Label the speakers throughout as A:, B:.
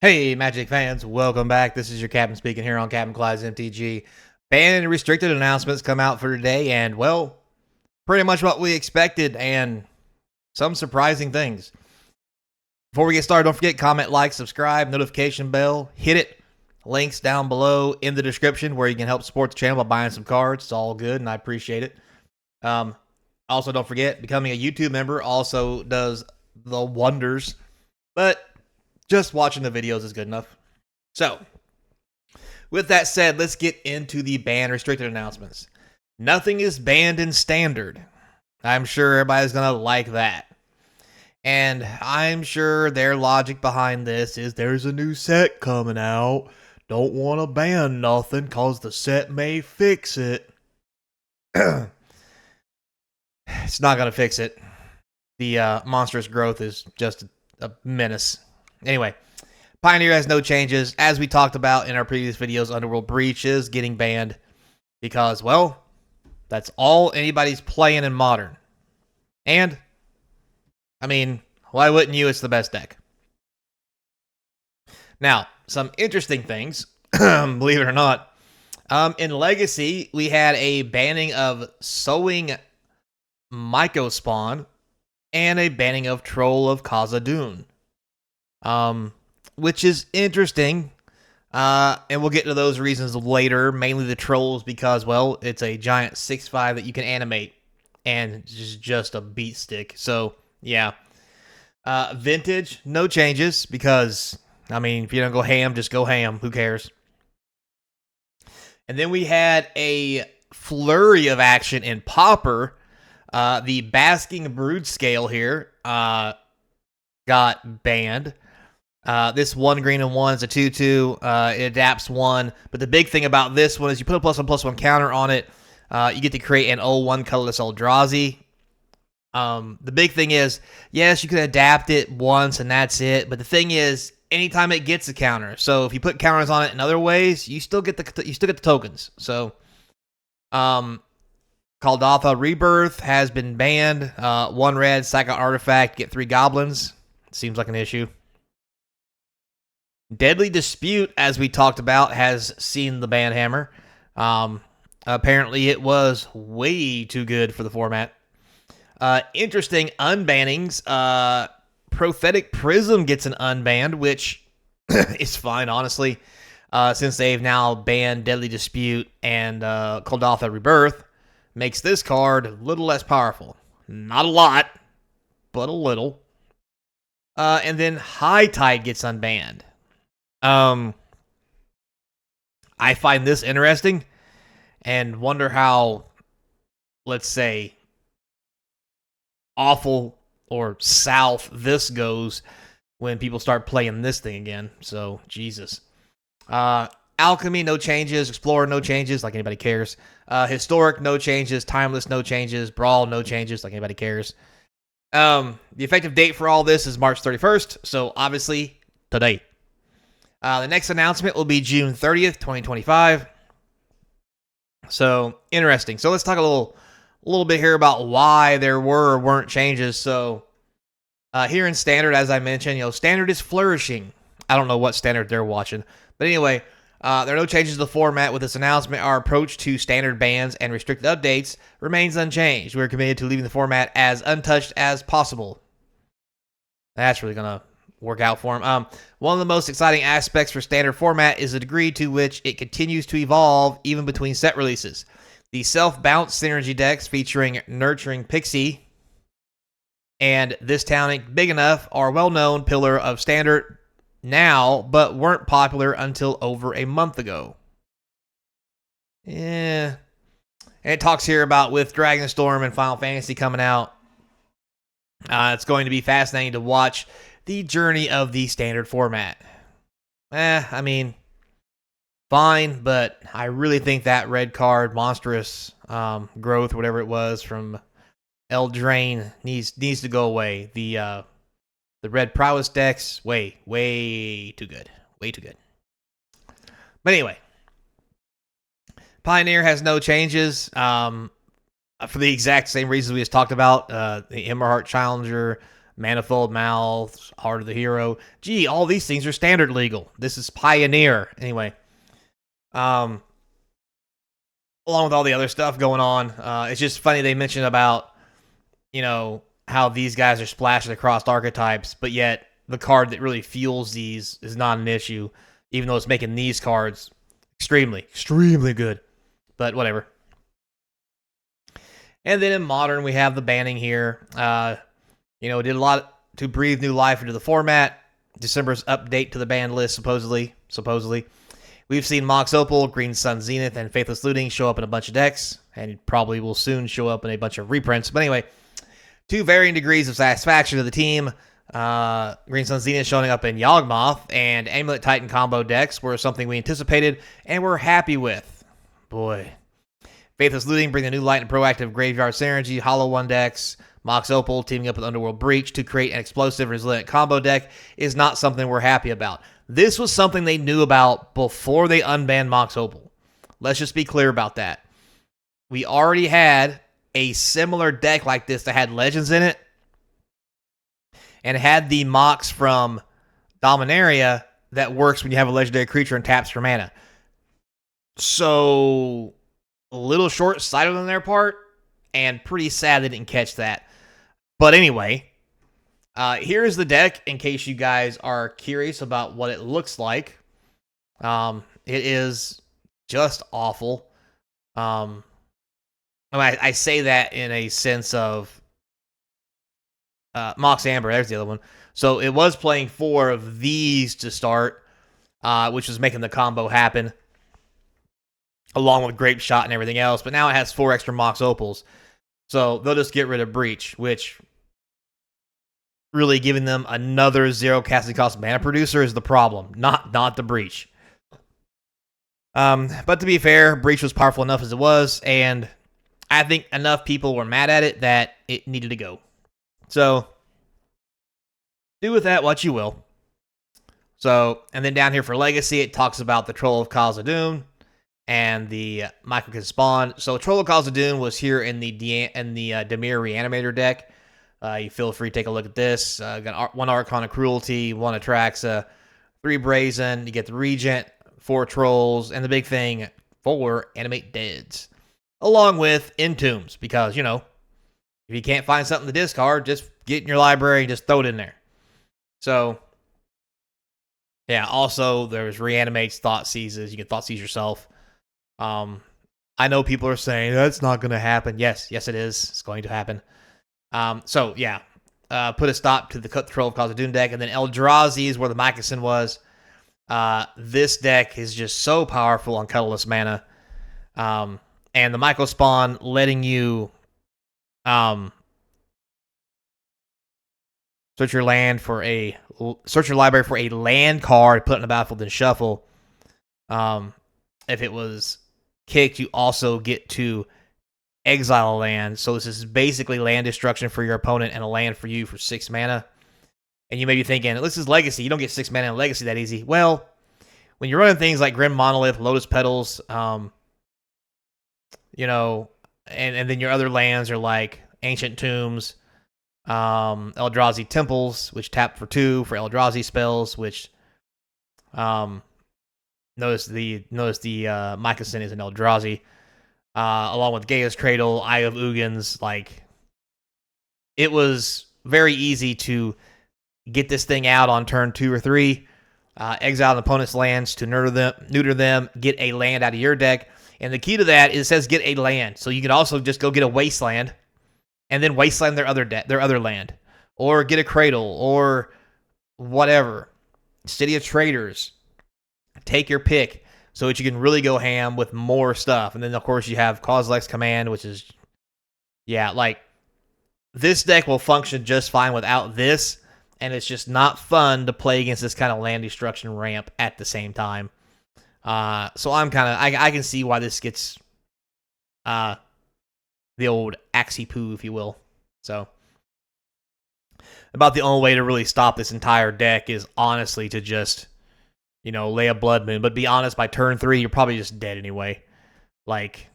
A: Hey, Magic fans, welcome back. This is your captain speaking here on Capnclydes MTG. Banned and restricted announcements come out for today, and well, pretty much what we expected, and some surprising things. Before we get started, don't forget, comment, like, subscribe, notification bell, hit it. Links down below in the description where you can help support the channel by buying some cards. It's all good, and I appreciate it. Also, don't forget, becoming a YouTube member also does the wonders, but just watching the videos is good enough. So, with that said, let's get into the ban restricted announcements. Nothing is banned in standard. I'm sure everybody's going to like that. And I'm sure their logic behind this is there's a new set coming out. Don't want to ban nothing because the set may fix it. It's not going to fix it. The monstrous growth is just a menace. Anyway, Pioneer has no changes. As we talked about in our previous videos, Underworld Breach is getting banned because, well, that's all anybody's playing in Modern. And, I mean, why wouldn't you? It's the best deck. Now, some interesting things, believe it or not. In Legacy, we had a banning of Sowing Myco Spawn and a banning of Troll of Khazad-dûn. Which is interesting, and we'll get to those reasons later, mainly the trolls, because, well, it's a giant 6/5 that you can animate, and it's just a beat stick, so, yeah. Vintage, no changes, because, I mean, if you don't go ham, just go ham, who cares? And then we had a flurry of action in Pauper. The Basking Brood Scale here, got banned. This 1 green and 1 is a 2/2. It adapts 1. But the big thing about this one is you put a +1/+1 counter on it. You get to create an 0/1 colorless Eldrazi. The big thing is, yes, you can adapt it once and that's it. But the thing is, anytime it gets a counter. So if you put counters on it in other ways, you still get the tokens. So, Kaldatha Rebirth has been banned. 1 red, sack an artifact, get 3 goblins. Seems like an issue. Deadly Dispute, as we talked about, has seen the ban hammer. Apparently, it was way too good for the format. Interesting unbannings. Prophetic Prism gets an unbanned, which is fine, honestly, since they've now banned Deadly Dispute and Kaldatha Rebirth. Makes this card a little less powerful. Not a lot, but a little. And then High Tide gets unbanned. I find this interesting and wonder how, let's say, awful or south this goes when people start playing this thing again. So, Jesus. Alchemy, no changes. Explorer, no changes, like anybody cares. Historic, no changes. Timeless, no changes. Brawl, no changes, like anybody cares. The effective date for all this is March 31st, so obviously today. The next announcement will be June 30th, 2025. So, interesting. So, let's talk a little bit here about why there were or weren't changes. So, here in Standard, as I mentioned, Standard is flourishing. I don't know what Standard they're watching. But anyway, there are no changes to the format with this announcement. Our approach to Standard bans and restricted updates remains unchanged. We're committed to leaving the format as untouched as possible. That's really going to work out for him. One of the most exciting aspects for Standard format is the degree to which it continues to evolve even between set releases. The self-bounce synergy decks featuring Nurturing Pixie and This Town Ain't Big Enough are well-known pillar of Standard now, but weren't popular until over a month ago. Yeah. And it talks here about with Dragonstorm and Final Fantasy coming out. It's going to be fascinating to watch the journey of the Standard format. I mean, fine, but I really think that red card, monstrous growth, whatever it was from Eldraine, needs to go away. The red prowess decks, way too good. Way too good. But anyway, Pioneer has no changes for the exact same reasons we just talked about. The Emberheart Challenger Manifold Mouths, Heart of the Hero. Gee, all these things are standard legal. This is Pioneer. Anyway, along with all the other stuff going on, it's just funny they mentioned about, how these guys are splashed across archetypes, but yet the card that really fuels these is not an issue, even though it's making these cards extremely good. But whatever. And then in Modern, we have the banning here. Did a lot to breathe new life into the format. December's update to the banned list, supposedly. We've seen Mox Opal, Green Sun Zenith, and Faithless Looting show up in a bunch of decks, and probably will soon show up in a bunch of reprints. But anyway, 2 varying degrees of satisfaction to the team. Green Sun Zenith showing up in Yawgmoth and Amulet Titan combo decks were something we anticipated and were happy with. Boy. Faithless Looting bringing a new light and proactive Graveyard Synergy, Hollow 1 decks. Mox Opal teaming up with Underworld Breach to create an explosive resilient combo deck is not something we're happy about. This was something they knew about before they unbanned Mox Opal. Let's just be clear about that. We already had a similar deck like this that had Legends in it and had the Mox from Dominaria that works when you have a legendary creature and taps for mana. So, a little short-sighted on their part, and pretty sad they didn't catch that. But anyway, here's the deck in case you guys are curious about what it looks like. It is just awful. I say that in a sense of Mox Amber. There's the other one. So it was playing 4 of these to start, which was making the combo happen, along with Grape Shot and everything else. But now it has 4 extra Mox Opals. So they'll just get rid of Breach, which really giving them another 0 casting cost mana producer is the problem, not the Breach. But to be fair, Breach was powerful enough as it was, and I think enough people were mad at it that it needed to go. So, do with that what you will. So, and then down here for Legacy, it talks about the Troll of Khazad-dûm and the Micro Spawn. So, Troll of Khazad-dûm was here in the Dimir Reanimator deck. You feel free to take a look at this. Got 1 Archon of Cruelty, 1 Atraxa, 3 Brazen. You get the Regent, 4 Trolls, and the big thing, 4 Animate Deads. Along with Entombs, because, if you can't find something to discard, just get in your library and just throw it in there. So, yeah, also, there's Reanimates, Thought Seizes. You can Thought Seize yourself. I know people are saying, that's not going to happen. Yes, it is. It's going to happen. So, yeah, put a stop to the Troll of Khazad-dûm deck. And then Eldrazi is where the Moccasin was. This deck is just so powerful on colorless mana. And the Micro Spawn letting you search your library for a land card, put it in the battlefield, then shuffle. If it was kicked, you also get to exile a land. So this is basically land destruction for your opponent and a land for you for 6 mana. And you may be thinking, this is Legacy. You don't get 6 mana in Legacy that easy. Well, when you're running things like Grim Monolith, Lotus Petals, and then your other lands are like Ancient Tombs, Eldrazi Temples, which tap for 2 for Eldrazi spells, which notice the Moccasin is an Eldrazi, along with Gaia's Cradle, Eye of Ugins. Like, it was very easy to get this thing out on turn 2 or 3, exile an opponent's lands to neuter them, get a land out of your deck. And the key to that is it says get a land. So you can also just go get a Wasteland and then Wasteland their other land. Or get a Cradle or whatever. City of Traders. Take your pick so that you can really go ham with more stuff. And then, of course, you have Kozilek's Command, which is, this deck will function just fine without this. And it's just not fun to play against this kind of land destruction ramp at the same time. So I can see why this gets the old axie poo, if you will. So, about the only way to really stop this entire deck is honestly to just, lay a Blood Moon. But be honest, by turn 3, you're probably just dead anyway. Like,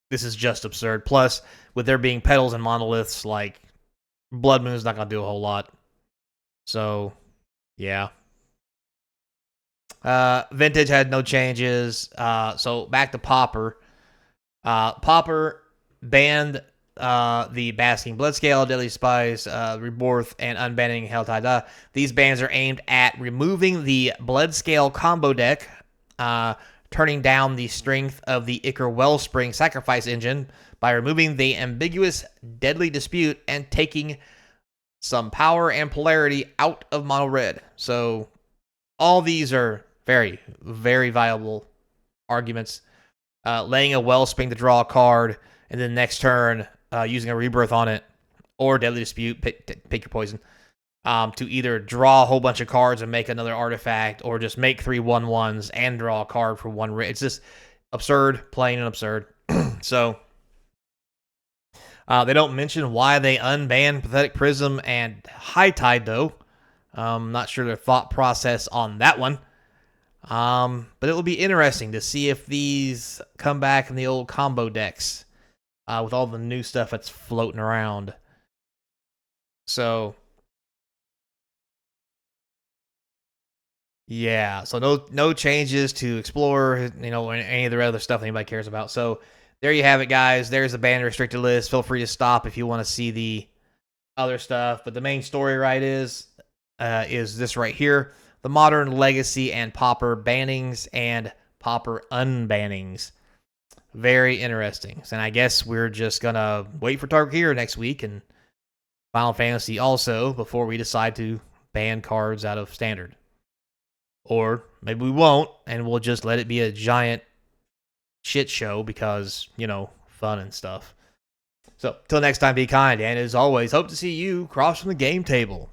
A: this is just absurd. Plus, with there being Petals and Monoliths, like, Blood Moon's not going to do a whole lot. So, yeah. Vintage had no changes. So back to Pauper. Pauper banned the Basking Bloodscale, Deadly Spice, Rebirth, and Unbanning Helltide. These bans are aimed at removing the Bloodscale combo deck, turning down the strength of the Ichor Wellspring Sacrifice engine by removing the ambiguous Deadly Dispute and taking some power and polarity out of mono red. So all these are very, very viable arguments. Laying a Wellspring to draw a card, and then next turn using a Rebirth on it, or Deadly Dispute, pick your poison, to either draw a whole bunch of cards and make another artifact, or just make 3 1/1s and draw a card for 1 red. It's just absurd, plain and absurd. So they don't mention why they unbanned Pathetic Prism and High Tide, though. Not sure their thought process on that one. But it will be interesting to see if these come back in the old combo decks with all the new stuff that's floating around. So, yeah. So no changes to Explorer, any of the other stuff anybody cares about. So there you have it, guys. There's the ban restricted list. Feel free to stop if you want to see the other stuff. But the main story, right, is this right here. The Modern, Legacy, and Pauper bannings and Pauper unbannings. Very interesting. And I guess we're just going to wait for Tarkir next week and Final Fantasy also before we decide to ban cards out of Standard. Or maybe we won't, and we'll just let it be a giant shit show because, fun and stuff. So, till next time, be kind. And as always, hope to see you cross from the game table.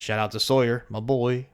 A: Shout out to Sawyer, my boy.